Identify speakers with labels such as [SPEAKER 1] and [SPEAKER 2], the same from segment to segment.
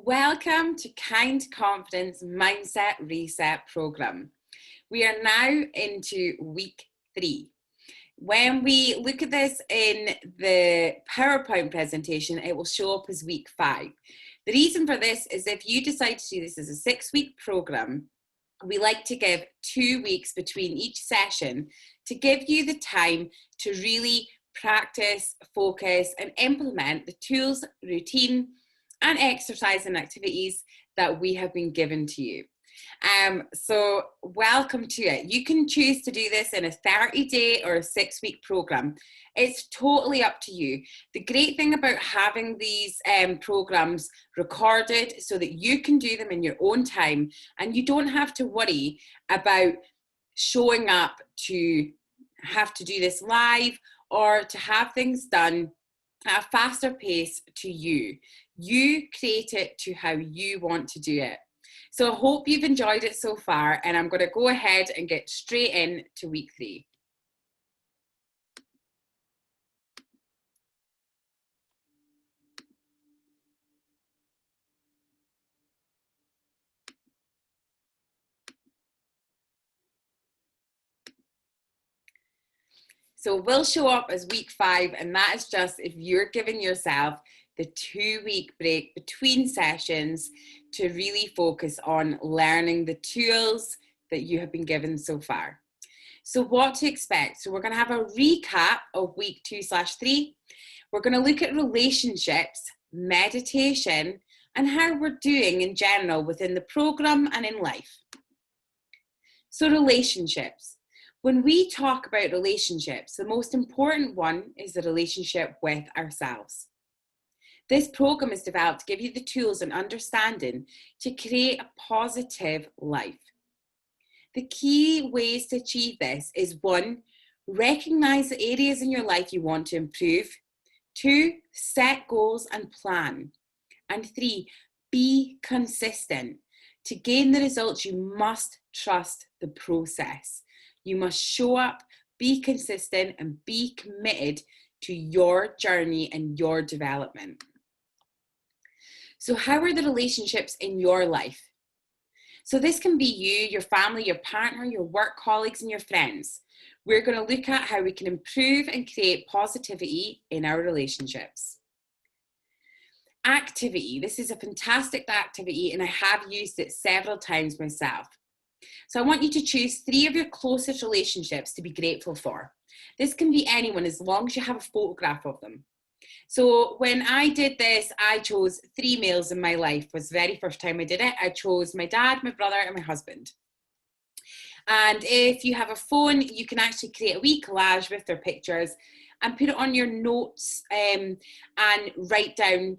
[SPEAKER 1] Welcome to Kind Confidence Mindset Reset Program. We are now into week 3. When we look at this in the PowerPoint presentation, it will show up as week 5. The reason for this is if you decide to do this as a 6-week program, we like to give 2 weeks between each session to give you the time to really practice, focus, and implement the tools, routine, and exercise and activities that we have been given to you. So welcome to it. You can choose to do this in a 30-day or a 6-week program. It's totally up to you. The great thing about having these programs recorded so that you can do them in your own time and you don't have to worry about showing up to have to do this live or to have things done at a faster pace to you. You create it to how you want to do it. So I hope you've enjoyed it so far, and I'm going to go ahead and get straight in to week 3. So we'll show up as week 5, and that is just if you're giving yourself the 2-week break between sessions to really focus on learning the tools that you have been given so far. So what to expect? So we're going to have a recap of week 2/3. We're going to look at relationships, meditation, and how we're doing in general within the program and in life. So relationships. When we talk about relationships, the most important one is the relationship with ourselves. This program is developed to give you the tools and understanding to create a positive life. The key ways to achieve this is 1, recognize the areas in your life you want to improve. 2, set goals and plan. And 3, be consistent. To gain the results, you must trust the process. You must show up, be consistent, and be committed to your journey and your development. So how are the relationships in your life? So this can be you, your family, your partner, your work colleagues, and your friends. We're going to look at how we can improve and create positivity in our relationships. Activity. This is a fantastic activity, and I have used it several times myself. So I want you to choose 3 of your closest relationships to be grateful for. This can be anyone as long as you have a photograph of them. So when I did this, I chose 3 males in my life. It was the very first time I did it. I chose my dad, my brother, and my husband. And if you have a phone, you can actually create a wee collage with their pictures and put it on your notes and write down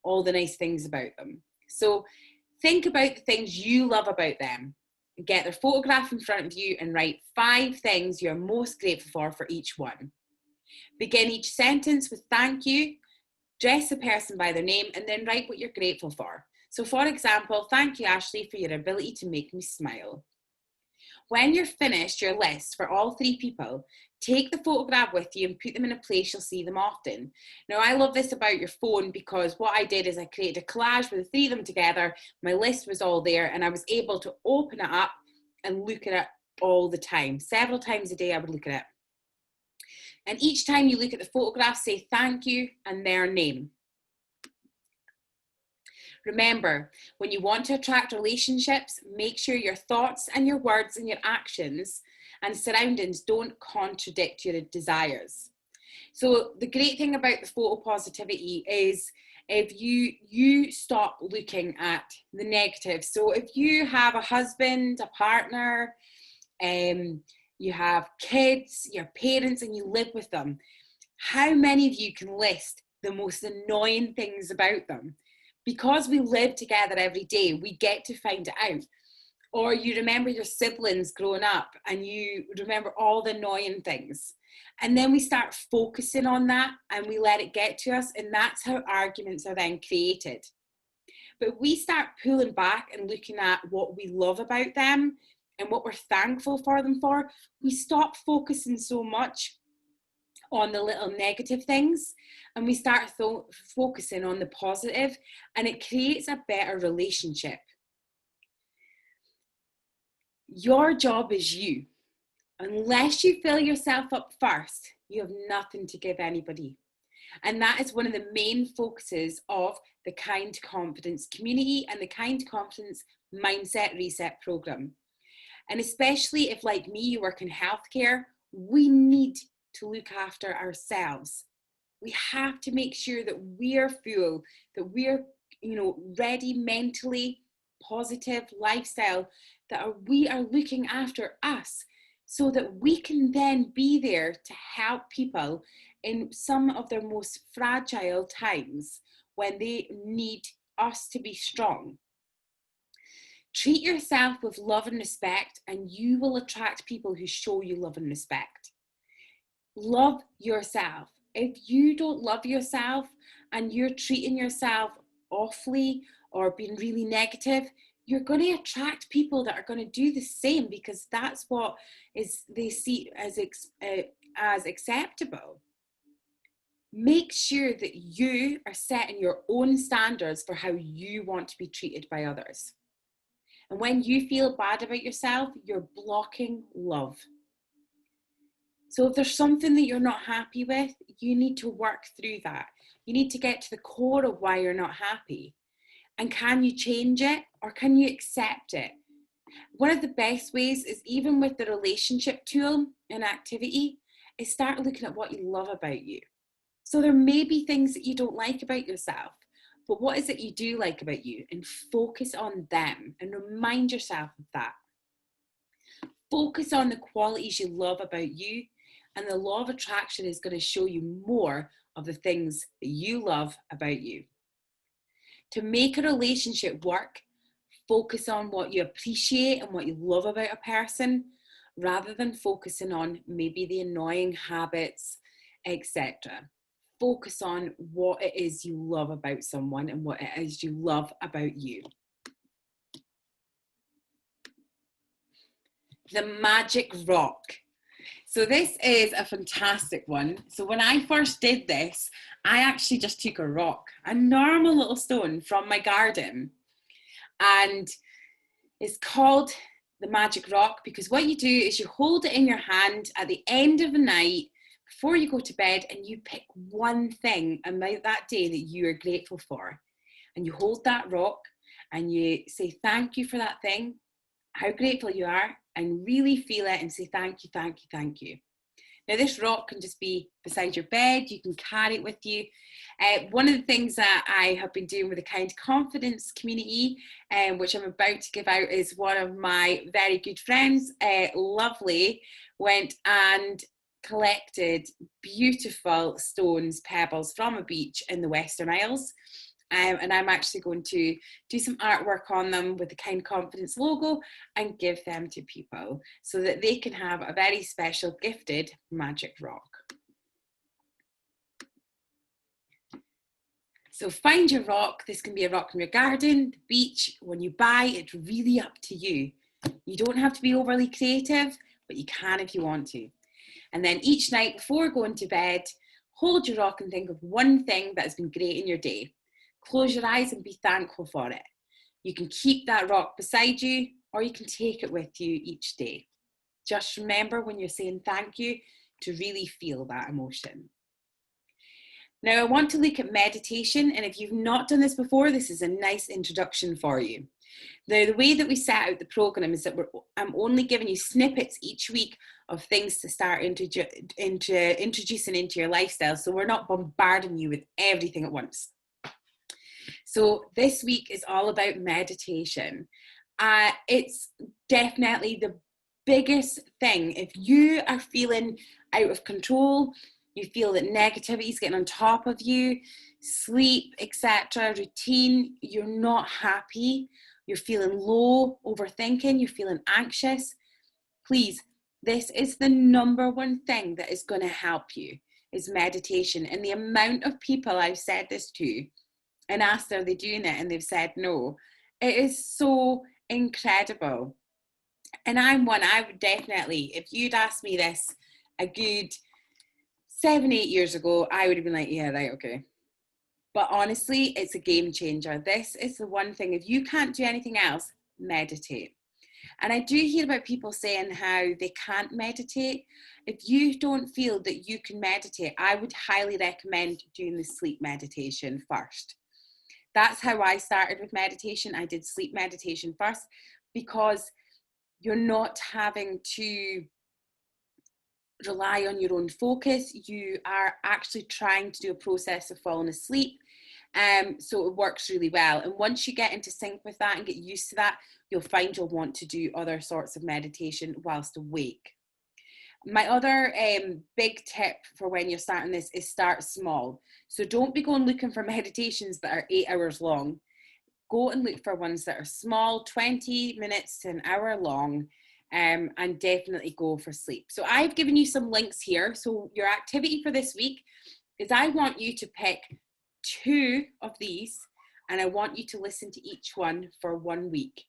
[SPEAKER 1] all the nice things about them. So think about the things you love about them. Get their photograph in front of you and write 5 things you're most grateful for each one. Begin each sentence with thank you, address the person by their name, and then write what you're grateful for. So for example, thank you, Ashley, for your ability to make me smile. When you're finished your list for all 3 people, take the photograph with you and put them in a place you'll see them often. Now, I love this about your phone because what I did is I created a collage with the 3 of them together. My list was all there and I was able to open it up and look at it all the time. Several times a day I would look at it. And each time you look at the photograph, say thank you and their name. Remember, when you want to attract relationships, make sure your thoughts and your words and your actions and surroundings don't contradict your desires. So the great thing about the photo positivity is if you stop looking at the negative. So if you have a husband, a partner, you have kids, your parents, and you live with them, how many of you can list the most annoying things about them? Because we live together every day, we get to find it out. Or you remember your siblings growing up and you remember all the annoying things. And then we start focusing on that and we let it get to us, and that's how arguments are then created. But we start pulling back and looking at what we love about them and what we're thankful for them for. We stop focusing so much on the little negative things, and we start focusing on the positive, and it creates a better relationship. Your job is you. Unless you fill yourself up first, you have nothing to give anybody. And that is one of the main focuses of the Kind Confidence community and the Kind Confidence Mindset Reset program. And especially if, like me, you work in healthcare, we need to look after ourselves. We have to make sure that we're full, that we're, ready mentally, positive lifestyle, that we are looking after us, so that we can then be there to help people in some of their most fragile times when they need us to be strong. Treat yourself with love and respect, and you will attract people who show you love and respect. Love yourself. If you don't love yourself and you're treating yourself awfully or being really negative, you're going to attract people that are going to do the same, because that's what they see as acceptable. Make sure that you are setting your own standards for how you want to be treated by others. And when you feel bad about yourself, you're blocking love. So if there's something that you're not happy with, you need to work through that. You need to get to the core of why you're not happy. And can you change it, or can you accept it? One of the best ways is, even with the relationship tool and activity, is start looking at what you love about you. So there may be things that you don't like about yourself, but what is it you do like about you? And focus on them and remind yourself of that. Focus on the qualities you love about you, and the law of attraction is going to show you more of the things that you love about you. To make a relationship work, focus on what you appreciate and what you love about a person, rather than focusing on maybe the annoying habits, etc. Focus on what it is you love about someone and what it is you love about you. The magic rock. So this is a fantastic one. So when I first did this, I actually just took a rock, a normal little stone from my garden. And it's called the magic rock because what you do is you hold it in your hand at the end of the night before you go to bed, and you pick one thing about that day that you are grateful for. And you hold that rock and you say thank you for that thing, how grateful you are, and really feel it and say thank you, thank you, thank you. Now this rock can just be beside your bed, you can carry it with you. One of the things that I have been doing with the Kind Confidence community, which I'm about to give out, is one of my very good friends, Lovely, went and collected beautiful stones, pebbles from a beach in the Western Isles. And I'm actually going to do some artwork on them with the Kind Confidence logo and give them to people so that they can have a very special gifted magic rock. So find your rock. This can be a rock in your garden, the beach. When you buy, it's really up to you. You don't have to be overly creative, but you can if you want to. And then each night before going to bed, hold your rock and think of one thing that has been great in your day. Close your eyes and be thankful for it. You can keep that rock beside you, or you can take it with you each day. Just remember when you're saying thank you to really feel that emotion. Now I want to look at meditation, and if you've not done this before, this is a nice introduction for you. Now the way that we set out the program is that I'm only giving you snippets each week of things to start introducing into your lifestyle, so we're not bombarding you with everything at once. So this week is all about meditation. It's definitely the biggest thing. If you are feeling out of control, you feel that negativity is getting on top of you, sleep, etc., routine, you're not happy, you're feeling low, overthinking, you're feeling anxious, please, this is the number one thing that is going to help you, is meditation. And the amount of people I've said this to and asked, are they doing it? And they've said no. It is so incredible. And I'm one, I would definitely, if you'd asked me this a good 7, 8 years ago, I would have been like, yeah, right, okay. But honestly, it's a game changer. This is the one thing. If you can't do anything else, meditate. And I do hear about people saying how they can't meditate. If you don't feel that you can meditate, I would highly recommend doing the sleep meditation first. That's how I started with meditation. I did sleep meditation first because you're not having to rely on your own focus. You are actually trying to do a process of falling asleep. So it works really well. And once you get into sync with that and get used to that, you'll find you'll want to do other sorts of meditation whilst awake. My other big tip for when you're starting this is start small. So don't be going looking for meditations that are 8 hours long. Go and look for ones that are small, 20 minutes to an hour long, and definitely go for sleep. So I've given you some links here. So your activity for this week is I want you to pick 2 of these and I want you to listen to each one for 1 week.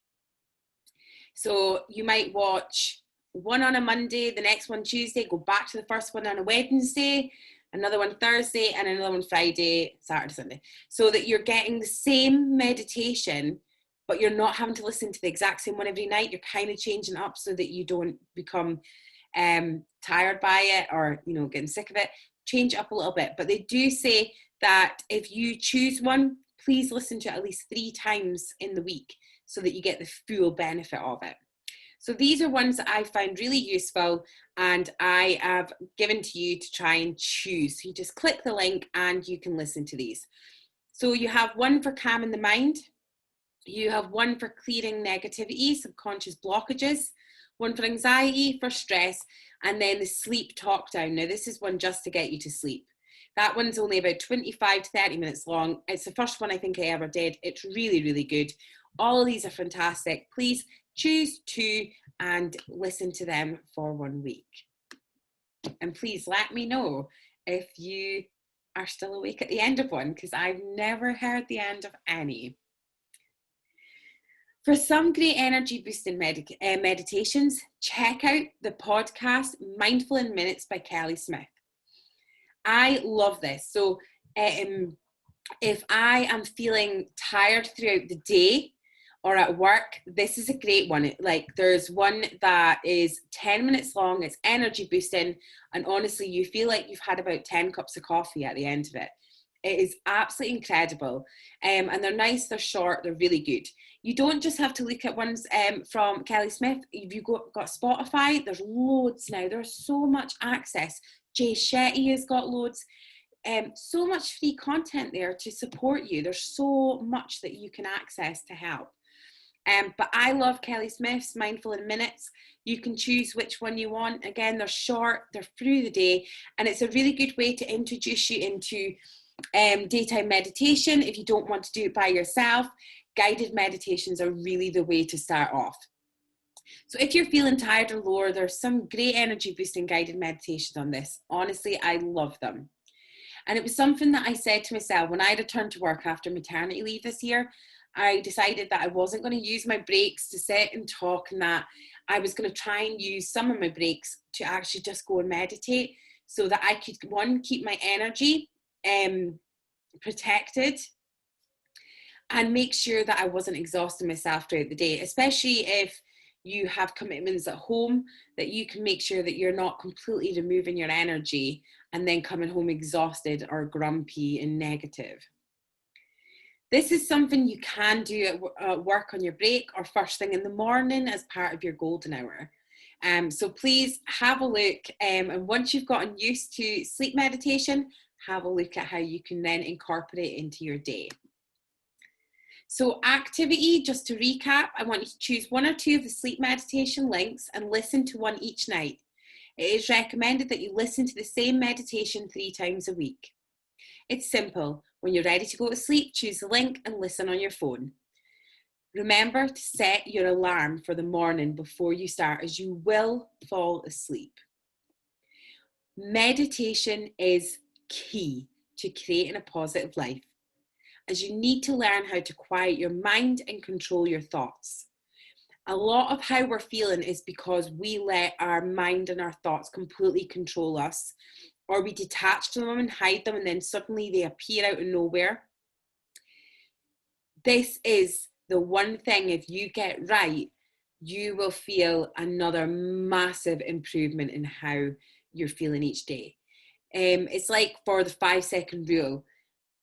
[SPEAKER 1] So you might watch one on a Monday, the next one Tuesday, go back to the first one on a Wednesday, another one Thursday, and another one Friday, Saturday, Sunday. So that you're getting the same meditation, but you're not having to listen to the exact same one every night. You're kind of changing up so that you don't become tired by it or, you know, getting sick of it. Change it up a little bit. But they do say that if you choose one, please listen to it at least 3 times in the week so that you get the full benefit of it. So these are ones that I find really useful and I have given to you to try and choose. So you just click the link and you can listen to these. So you have one for calming the mind. You have one for clearing negativity, subconscious blockages, one for anxiety, for stress, and then the sleep talk down. Now this is one just to get you to sleep. That one's only about 25 to 30 minutes long. It's the first one I think I ever did. It's really, really good. All of these are fantastic. Please choose 2 and listen to them for 1 week. And please let me know if you are still awake at the end of one, because I've never heard the end of any. For some great energy boosting meditations, check out the podcast Mindful in Minutes by Kelly Smith. I love this. So if I am feeling tired throughout the day or at work, this is a great one. Like there's one that is 10 minutes long, it's energy boosting, and honestly, you feel like you've had about 10 cups of coffee at the end of it. It is absolutely incredible. And they're nice, they're short, they're really good. You don't just have to look at ones from Kelly Smith. If you've got Spotify, there's loads now. There's so much access. Jay Shetty has got loads. So much free content there to support you. There's so much that you can access to help. But I love Kelly Smith's Mindful in Minutes. You can choose which one you want. Again, they're short, they're through the day, and it's a really good way to introduce you into daytime meditation. If you don't want to do it by yourself, guided meditations are really the way to start off. So if you're feeling tired or lower, there's some great energy boosting guided meditations on this. Honestly, I love them. And it was something that I said to myself when I returned to work after maternity leave this year. I decided that I wasn't going to use my breaks to sit and talk, and that I was going to try and use some of my breaks to actually just go and meditate so that I could, one, keep my energy protected and make sure that I wasn't exhausting myself throughout the day, especially if you have commitments at home, that you can make sure that you're not completely removing your energy and then coming home exhausted or grumpy and negative. This is something you can do at work on your break or first thing in the morning as part of your golden hour. So please have a look, and once you've gotten used to sleep meditation, have a look at how you can then incorporate it into your day. So activity, just to recap, I want you to choose 1 or 2 of the sleep meditation links and listen to one each night. It is recommended that you listen to the same meditation 3 times a week. It's simple. When you're ready to go to sleep, choose the link and listen on your phone. Remember to set your alarm for the morning before you start, as you will fall asleep. Meditation is key to creating a positive life, as you need to learn how to quiet your mind and control your thoughts. A lot of how we're feeling is because we let our mind and our thoughts completely control us, or we detach from them and hide them, and then suddenly they appear out of nowhere. This is the one thing, if you get right, you will feel another massive improvement in how you're feeling each day. It's like for the 5-second rule,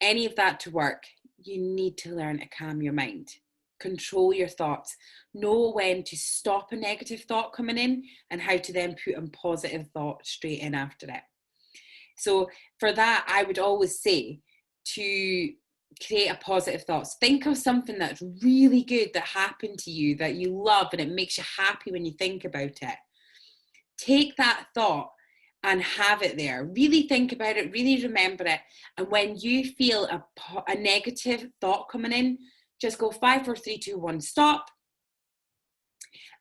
[SPEAKER 1] any of that to work, you need to learn to calm your mind, control your thoughts, know when to stop a negative thought coming in and how to then put a positive thought straight in after it. So for that, I would always say to create a positive thoughts. Think of something that's really good that happened to you that you love and it makes you happy when you think about it. Take that thought and have it there. Really think about it, really remember it. And when you feel a negative thought coming in, just go 5, 4, 3, 2, 1, stop.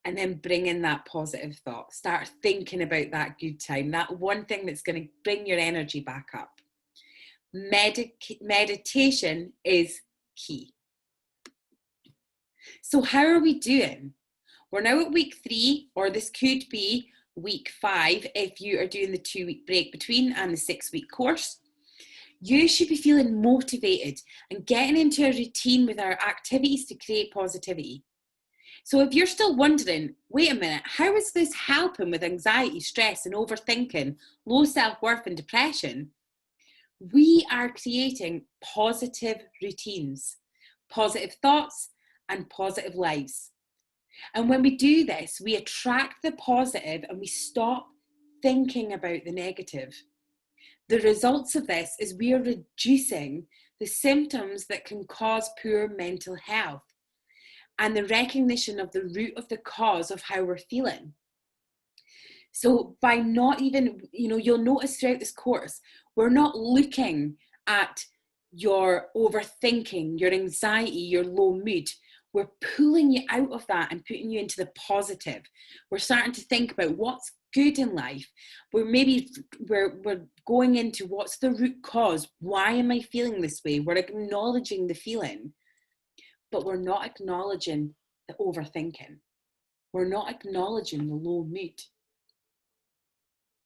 [SPEAKER 1] And then bring in that positive thought. Start thinking about that good time, that one thing that's going to bring your energy back up. Meditation is key. So how are we doing? We're now at week 3, or this could be week 5 if you are doing the 2-week break between and the 6-week course. You should be feeling motivated and getting into a routine with our activities to create positivity. So if you're still wondering, wait a minute, how is this helping with anxiety, stress and overthinking, low self-worth and depression? We are creating positive routines, positive thoughts and positive lives. And when we do this, we attract the positive and we stop thinking about the negative. The results of this is we are reducing the symptoms that can cause poor mental health and the recognition of the root of the cause of how we're feeling. So by not even, you'll notice throughout this course, we're not looking at your overthinking, your anxiety, your low mood. We're pulling you out of that and putting you into the positive. We're starting to think about what's good in life. We're going into what's the root cause. Why am I feeling this way? We're acknowledging the feeling, but we're not acknowledging the overthinking. We're not acknowledging the low mood.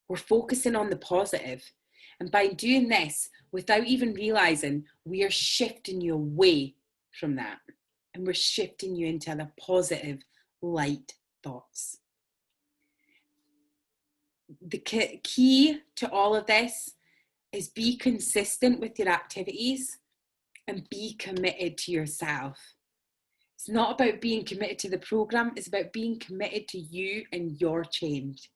[SPEAKER 1] We're focusing on the positive. And by doing this, without even realizing, we are shifting you away from that. And we're shifting you into the positive, light thoughts. The key to all of this is be consistent with your activities and be committed to yourself. It's not about being committed to the program, it's about being committed to you and your change.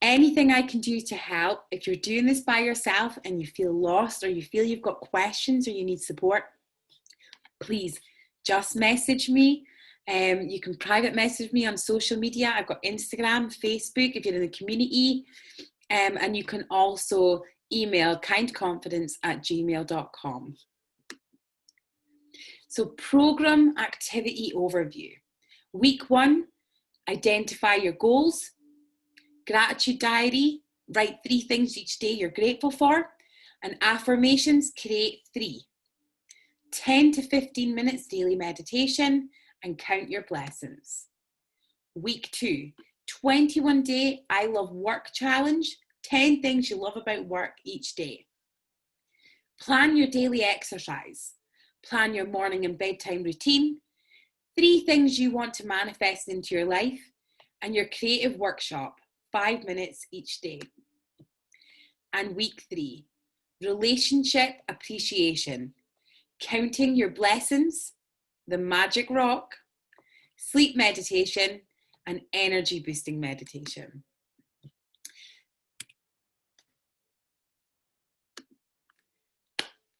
[SPEAKER 1] Anything I can do to help, if you're doing this by yourself and you feel lost or you feel you've got questions or you need support, please just message me. You can private message me on social media. I've got Instagram, Facebook, if you're in the community. And you can also email kindconfidence@gmail.com. So program activity overview. Week 1, identify your goals. Gratitude diary, write 3 things each day you're grateful for. And affirmations, create 3. 10 to 15 minutes daily meditation and count your blessings. Week 2, 21-day I love work challenge, 10 things you love about work each day. Plan your daily exercise. Plan your morning and bedtime routine. 3 things you want to manifest into your life, and your creative workshop, 5 minutes each day. And week 3, relationship appreciation, counting your blessings, the magic rock, sleep meditation, and energy boosting meditation.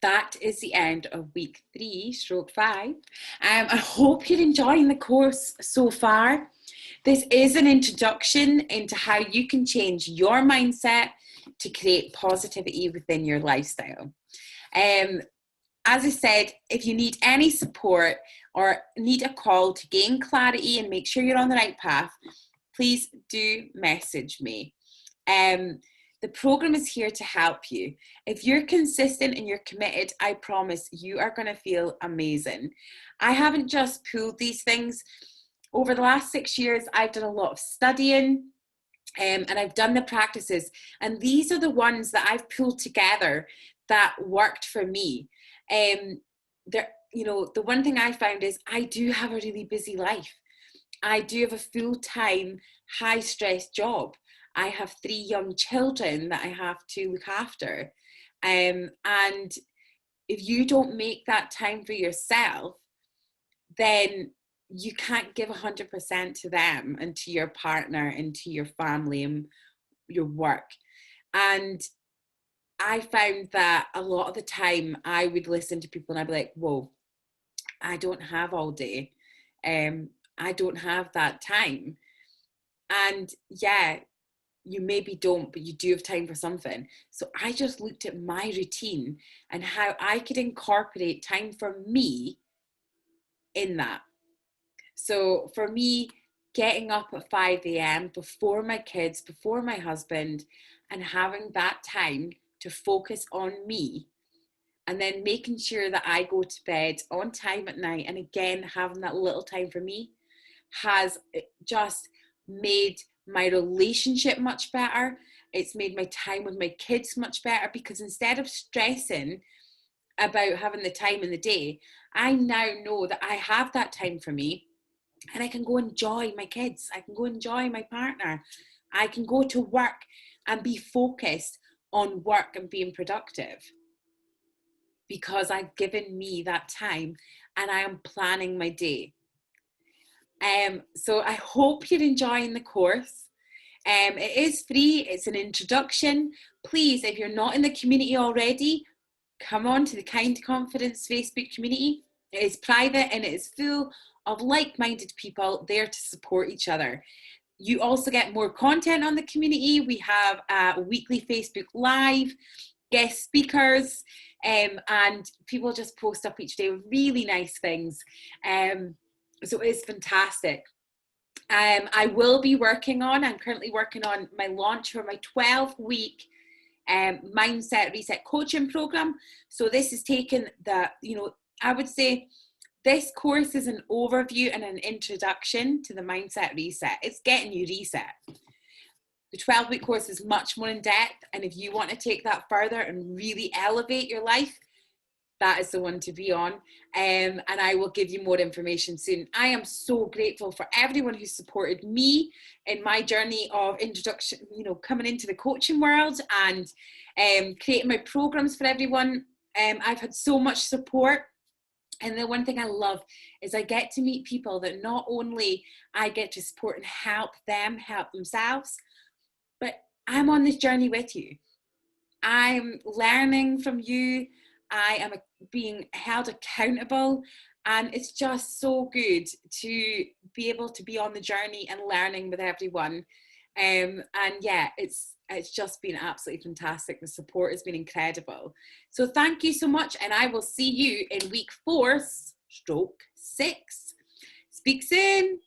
[SPEAKER 1] That is the end of week 3/5. I hope you're enjoying the course so far. This is an introduction into how you can change your mindset to create positivity within your lifestyle. As I said, if you need any support or need a call to gain clarity and make sure you're on the right path, please do message me. The program is here to help you. If you're consistent and you're committed, I promise you are going to feel amazing. I haven't just pulled these things. Over the last 6 years, I've done a lot of studying. And I've done the practices, and these are the ones that I've pulled together that worked for me. There, you know, the one thing I found is I do have a really busy life. I do have a full-time, high-stress job. I have 3 young children that I have to look after. And if you don't make that time for yourself, then you can't give 100% to them and to your partner and to your family and your work. And I found that a lot of the time I would listen to people and I'd be like, whoa, I don't have all day. I don't have that time. And yeah, you maybe don't, but you do have time for something. So I just looked at my routine and how I could incorporate time for me in that. So for me, getting up at 5 a.m. before my kids, before my husband, and having that time to focus on me, and then making sure that I go to bed on time at night, and again, having that little time for me, has just made my relationship much better. It's made my time with my kids much better, because instead of stressing about having the time in the day, I now know that I have that time for me, and I can go enjoy my kids. I can go enjoy my partner. I can go to work and be focused on work and being productive, because I've given me that time and I am planning my day. So I hope you're enjoying the course. It is free. It's an introduction. Please, if you're not in the community already, come on to the Kind Confidence Facebook community. It is private and it is full of like-minded people there to support each other. You also get more content on the community. We have a weekly Facebook Live, guest speakers, and people just post up each day with really nice things. So it's fantastic. I will be I'm currently working on my launch for my 12-week mindset reset coaching program. So this is taking I would say this course is an overview and an introduction to the mindset reset. It's getting you reset. The 12-week course is much more in depth, and if you want to take that further and really elevate your life, that is the one to be on. And I will give you more information soon. I am so grateful for everyone who supported me in my journey of introduction, coming into the coaching world and creating my programs for everyone. I've had so much support. And the one thing I love is I get to meet people that not only I get to support and help them help themselves, but I'm on this journey with you. I'm learning from you. I am being held accountable, and it's just so good to be able to be on the journey and learning with everyone. And yeah, it's just been absolutely fantastic. The support has been incredible. So thank you so much, and I will see you in week 4/6. Speak soon.